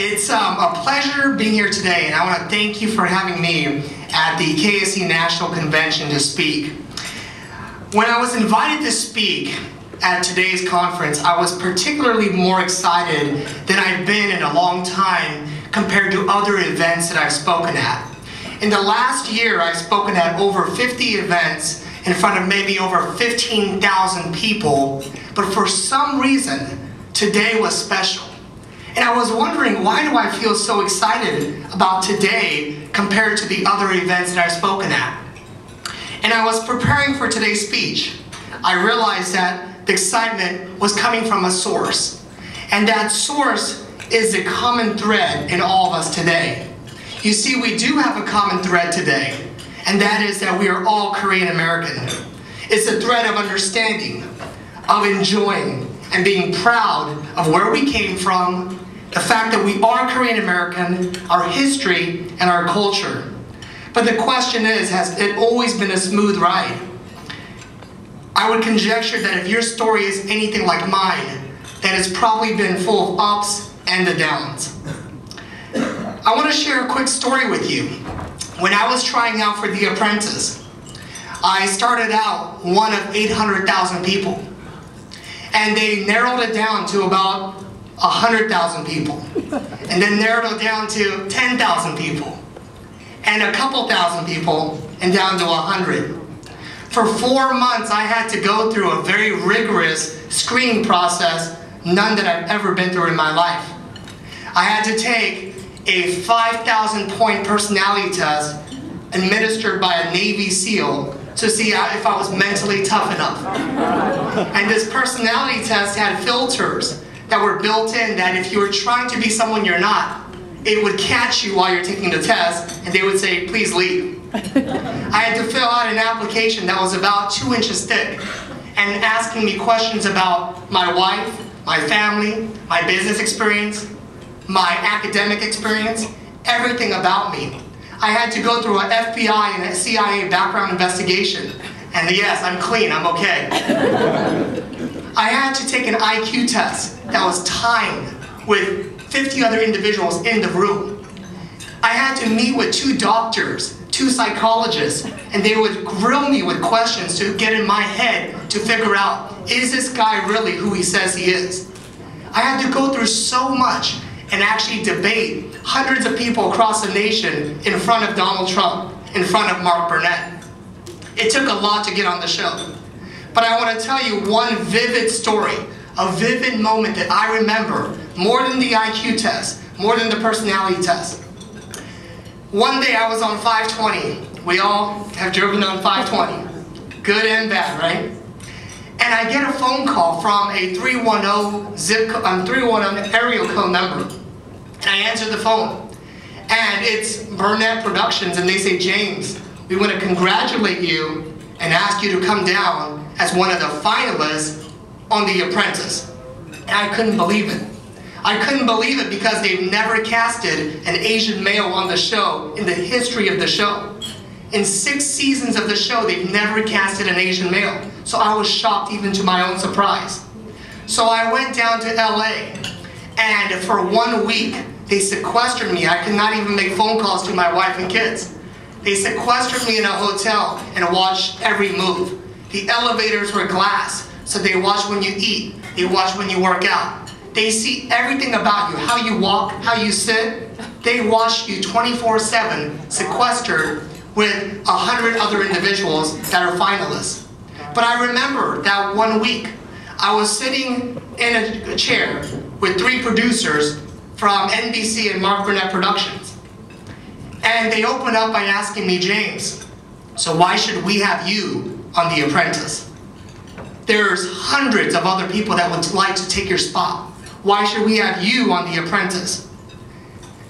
It's a pleasure being here today, and I want to thank you for having me at the KAC National Convention to speak. When I was invited to speak at today's conference, I was particularly more excited than I've been in a long time compared to other events that I've spoken at. In the last year, I've spoken at over 50 events in front of maybe over 15,000 people, but for some reason, today was special. And I was wondering, why do I feel so excited about today compared to the other events that I've spoken at? And I was preparing for today's speech. I realized that the excitement was coming from a source. And that source is the common thread in all of us today. You see, we do have a common thread today, and that is that we are all Korean American. It's a thread of understanding, of enjoying, and being proud of where we came from, the fact that we are Korean American, our history, and our culture. But the question is, has it always been a smooth ride? I would conjecture that if your story is anything like mine, that it's probably been full of ups and the downs. I want to share a quick story with you. When I was trying out for The Apprentice, I started out one of 800,000 people. And they narrowed it down to about 100,000 people. And then narrowed it down to 10,000 people. And a couple thousand people, and down to 100. For 4 months, I had to go through a very rigorous screening process, none that I've ever been through in my life. I had to take a 5,000-point personality test administered by a Navy SEAL to see if I was mentally tough enough. And this personality test had filters that were built in that if you were trying to be someone you're not, it would catch you while you're taking the test, and they would say, please leave. I had to fill out an application that was about 2 inches thick and asking me questions about my wife, my family, my business experience, my academic experience, everything about me. I had to go through an FBI and a CIA background investigation. And yes, I'm clean, I'm okay. I had to take an IQ test that was timed with 50 other individuals in the room. I had to meet with 2 doctors, 2 psychologists, and they would grill me with questions to get in my head to figure out, is this guy really who he says he is? I had to go through so much and actually debate hundreds of people across the nation in front of Donald Trump, in front of Mark Burnett. It took a lot to get on the show. But I want to tell you one vivid story, a vivid moment that I remember more than the IQ test, more than the personality test. One day I was on 520. We all have driven on 520. Good and bad, right? And I get a phone call from a 310 area code number. And I answer the phone. And it's Burnett Productions, and they say, James, we want to congratulate you and ask you to come down as one of the finalists on The Apprentice. And I couldn't believe it. I couldn't believe it because they've never casted an Asian male on the show in the history of the show. In 6 seasons of the show, they've never casted an Asian male. So I was shocked even to my own surprise. So I went down to LA, and for 1 week, they sequestered me. I could not even make phone calls to my wife and kids. They sequestered me in a hotel and watched every move. The elevators were glass, so they watch when you eat, they watch when you work out. They see everything about you, how you walk, how you sit. They watch you 24/7, sequestered with 100 other individuals that are finalists. But I remember that 1 week, I was sitting in a chair with 3 producers from NBC and Mark Burnett Productions. And they opened up by asking me, James, so why should we have you on The Apprentice? There's hundreds of other people that would like to take your spot. Why should we have you on The Apprentice?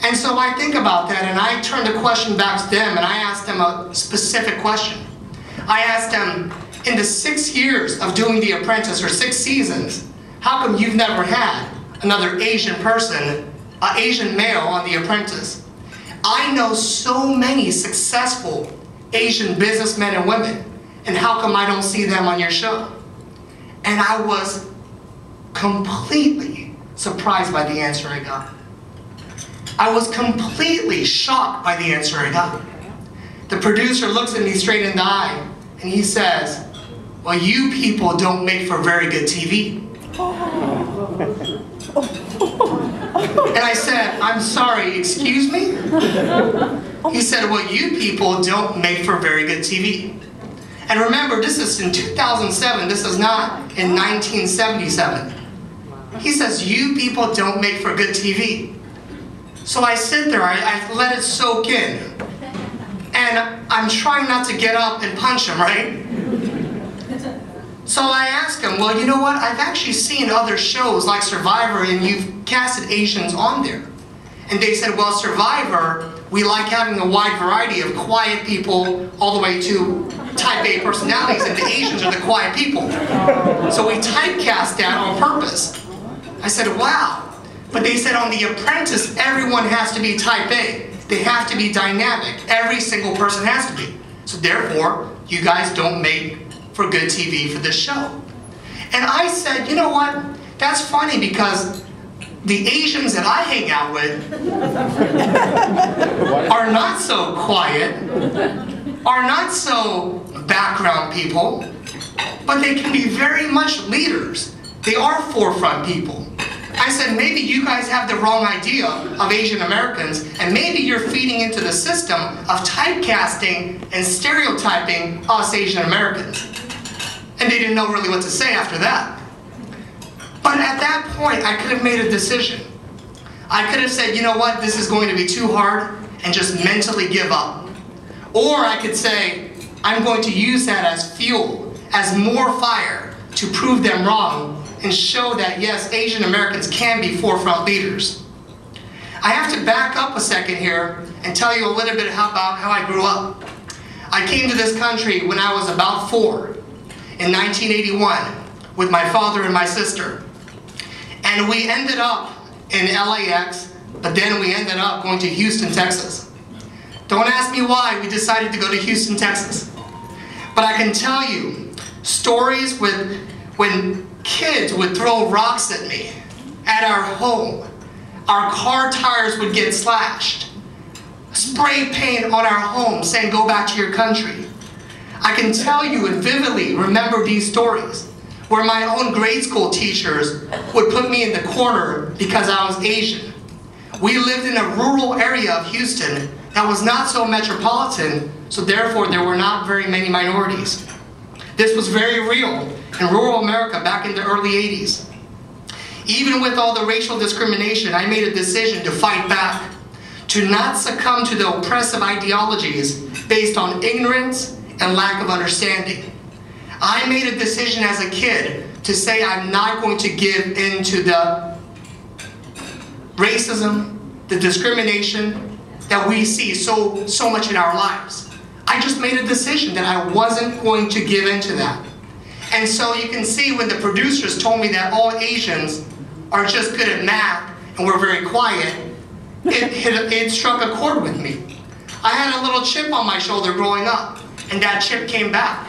And so I think about that, and I turn the question back to them, and I ask them a specific question. I asked them, in the 6 years of doing The Apprentice, or 6 seasons, how come you've never had another Asian person, an Asian male on The Apprentice? I know so many successful Asian businessmen and women, and how come I don't see them on your show? And I was completely surprised by the answer I got. I was completely shocked by the answer I got. The producer looks at me straight in the eye and he says, "Well, you people don't make for very good TV." And I said, "I'm sorry, excuse me?" He said, "Well, you people don't make for very good TV." And remember, this is in 2007, this is not in 1977. He says, "You people don't make for good TV." So I sit there, I let it soak in. And I'm trying not to get up and punch him, right? So I asked him, "Well, you know what? I've actually seen other shows like Survivor and you've casted Asians on there." And they said, "Well, Survivor, we like having a wide variety of quiet people all the way to type A personalities, and the Asians are the quiet people. So we typecast that on purpose." I said, "Wow." But they said on The Apprentice, everyone has to be type A. They have to be dynamic. Every single person has to be. So therefore, you guys don't make for good TV for this show. And I said, "You know what? That's funny because the Asians that I hang out with are not so quiet, are not so background people, but they can be very much leaders. They are forefront people." I said, "Maybe you guys have the wrong idea of Asian Americans, and maybe you're feeding into the system of typecasting and stereotyping us Asian Americans." And they didn't know really what to say after that. But at that point, I could have made a decision. I could have said, "You know what, this is going to be too hard," and just mentally give up. Or I could say, "I'm going to use that as fuel, as more fire to prove them wrong and show that yes, Asian Americans can be forefront leaders." I have to back up a second here and tell you a little bit about how I grew up. I came to this country when I was about 4 in 1981 with my father and my sister. And we ended up in LAX, but then we ended up going to Houston, Texas. Don't ask me why we decided to go to Houston, Texas. But I can tell you stories with when kids would throw rocks at me at our home. Our car tires would get slashed. Spray paint on our home saying, "Go back to your country." I can tell you and vividly remember these stories where my own grade school teachers would put me in the corner because I was Asian. We lived in a rural area of Houston that was not so metropolitan, so therefore there were not very many minorities. This was very real in rural America back in the early 80s. Even with all the racial discrimination, I made a decision to fight back, to not succumb to the oppressive ideologies based on ignorance and lack of understanding. I made a decision as a kid to say I'm not going to give in to the racism, the discrimination that we see so much in our lives. I just made a decision that I wasn't going to give in to that. And so you can see when the producers told me that all Asians are just good at math and we're very quiet, it struck a chord with me. I had a little chip on my shoulder growing up, and that chip came back.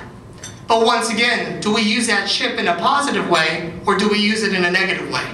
But once again, do we use that chip in a positive way or do we use it in a negative way?